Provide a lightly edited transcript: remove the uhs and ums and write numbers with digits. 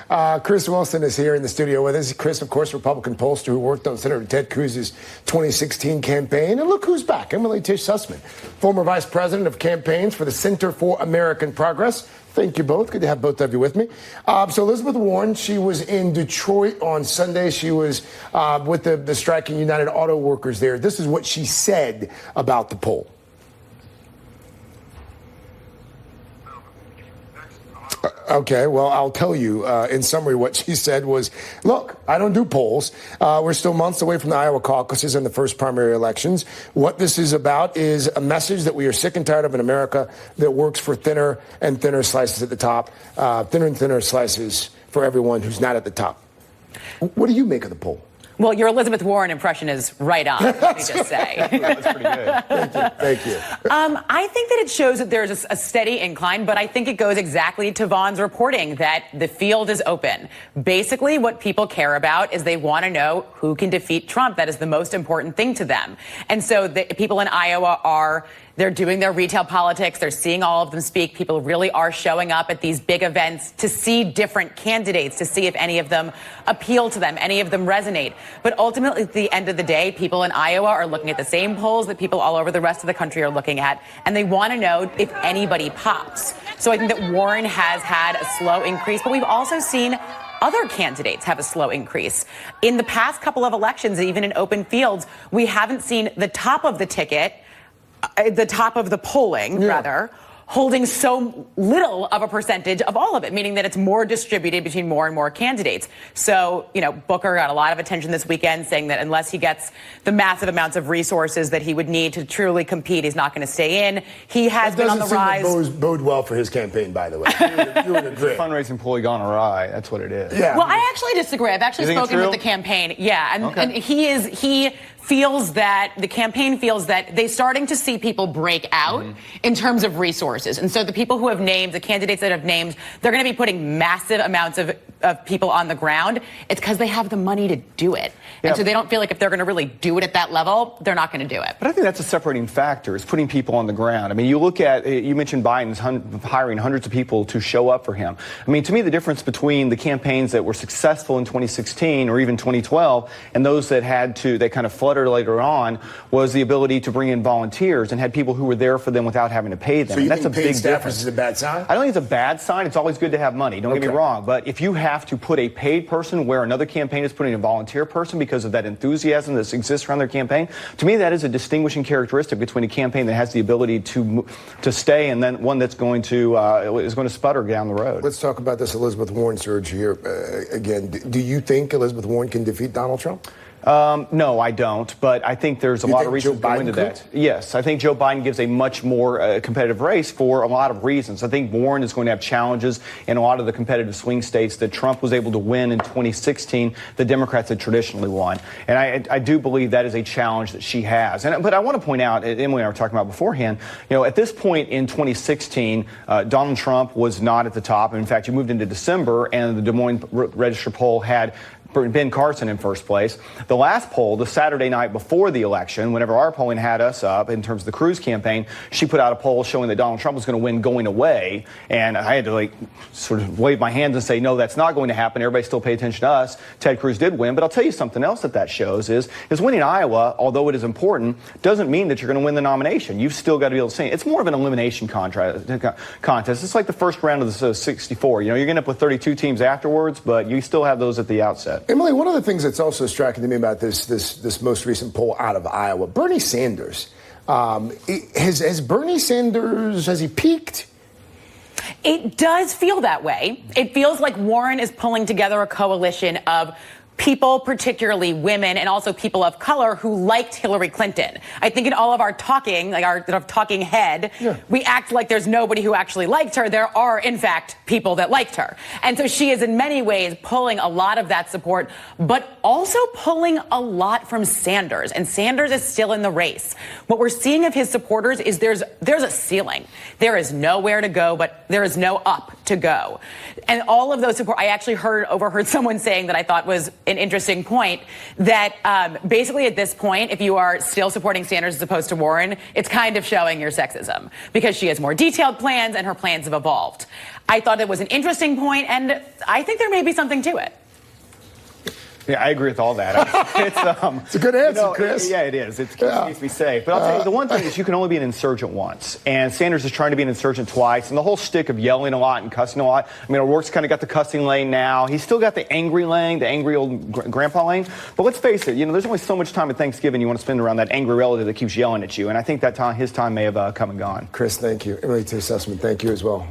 Chris Wilson is here in the studio with us. Chris, of course, Republican pollster who worked on Senator Ted Cruz's 2016 campaign. And look who's back, Emily Tish Sussman, former vice president of campaigns for the Center for American Progress. Thank you both. Good to have both of you with me. So Elizabeth Warren, she was in Detroit on Sunday. She was with the striking United Auto Workers there. This is what she said about the poll. Okay, well, I'll tell you in summary what she said was, look, I don't do polls. We're still months away from the Iowa caucuses and the first primary elections. What this is about is a message that we are sick and tired of in America that works for thinner and thinner slices at the top, thinner and thinner slices for everyone who's not at the top. What do you make of the poll? Well, your Elizabeth Warren impression is right on, let me just say. That's pretty good. Thank you. I think that it shows that there's a steady incline, but I think it goes exactly to Vaughn's reporting that the field is open. Basically, what people care about is they want to know who can defeat Trump. That is the most important thing to them. And so the people in Iowa they're doing their retail politics. They're seeing all of them speak. People really are showing up at these big events to see different candidates, to see if any of them appeal to them, any of them resonate. But ultimately, at the end of the day, people in Iowa are looking at the same polls that people all over the rest of the country are looking at, and they want to know if anybody pops. So I think that Warren has had a slow increase, but we've also seen other candidates have a slow increase. In the past couple of elections, even in open fields, we haven't seen the top of the ticket, the top of the polling, rather, holding so little of a percentage of all of it, meaning that it's more distributed between more and more candidates. So, Booker got a lot of attention this weekend saying that unless he gets the massive amounts of resources that he would need to truly compete, he's not going to stay in. He has been on the rise. That doesn't bode well for his campaign, by the way. You would agree. Fundraising ploy gone awry. That's what it is. Yeah. Well, I actually disagree. I've actually spoken with the campaign. Yeah, and he feels that the campaign feels that they're starting to see people break out in terms of resources. And so the people who have named, the candidates that have named, they're going to be putting massive amounts of people on the ground. It's because they have the money to do it. And so they don't feel like if they're going to really do it at that level, they're not going to do it. But I think that's a separating factor, is putting people on the ground. I mean, you look at, you mentioned Biden's hiring hundreds of people to show up for him. I mean, to me, the difference between the campaigns that were successful in 2016 or even 2012 and those that kind of fluttered later on was the ability to bring in volunteers and had people who were there for them without having to pay them. So you think that's a big difference. Is a bad sign? I don't think it's a bad sign. It's always good to have money. Don't get me wrong. But if you have to put a paid person where another campaign is putting a volunteer person because of that enthusiasm that exists around their campaign, to me that is a distinguishing characteristic between a campaign that has the ability to stay and then one that's going to is going to sputter down the road. Let's talk about this Elizabeth Warren surge here again. Do you think Elizabeth Warren can defeat Donald Trump? No, I don't. But I think there's a lot of reasons to go into that. Yes, I think Joe Biden gives a much more competitive race for a lot of reasons. I think Warren is going to have challenges in a lot of the competitive swing states that Trump was able to win in 2016. The Democrats had traditionally won. And I do believe that is a challenge that she has. But I want to point out, Emily and I were talking about beforehand, at this point in 2016, Donald Trump was not at the top. In fact, you moved into December and the Des Moines Register poll had Ben Carson in first place. The last poll, the Saturday night before the election, whenever our polling had us up in terms of the Cruz campaign, she put out a poll showing that Donald Trump was going to win going away. And I had to sort of wave my hands and say, no, that's not going to happen. Everybody still pay attention to us. Ted Cruz did win. But I'll tell you something else that shows is winning Iowa, although it is important, doesn't mean that you're going to win the nomination. You've still got to be able to say it. It's more of an elimination contest. It's like the first round of the 64. You're going to end up with 32 teams afterwards, but you still have those at the outset. Emily, one of the things that's also striking to me about this most recent poll out of Iowa, Bernie Sanders, has Bernie Sanders, has he peaked? It does feel that way. It feels like Warren is pulling together a coalition of people, particularly women, and also people of color who liked Hillary Clinton. I think in all of our talking, like our talking head, we act like there's nobody who actually liked her. There are, in fact, people that liked her. And so she is in many ways pulling a lot of that support, but also pulling a lot from Sanders. And Sanders is still in the race. What we're seeing of his supporters is there's a ceiling. There is nowhere to go, but there is no up to go. And all of those support, I actually overheard someone saying that I thought was an interesting point that basically at this point, if you are still supporting Sanders as opposed to Warren, it's kind of showing your sexism because she has more detailed plans and her plans have evolved. I thought it was an interesting point, and I think there may be something to it. Yeah, I agree with all that. It's a good answer, Chris. Yeah, it is. It keeps me safe. But I'll tell you, the one thing is you can only be an insurgent once. And Sanders is trying to be an insurgent twice. And the whole shtick of yelling a lot and cussing a lot. I mean, O'Rourke's kind of got the cussing lane now. He's still got the angry lane, the angry old grandpa lane. But let's face it, there's only so much time at Thanksgiving you want to spend around that angry relative that keeps yelling at you. And I think that his time may have come and gone. Chris, thank you. Emily Tish Sussman, thank you as well.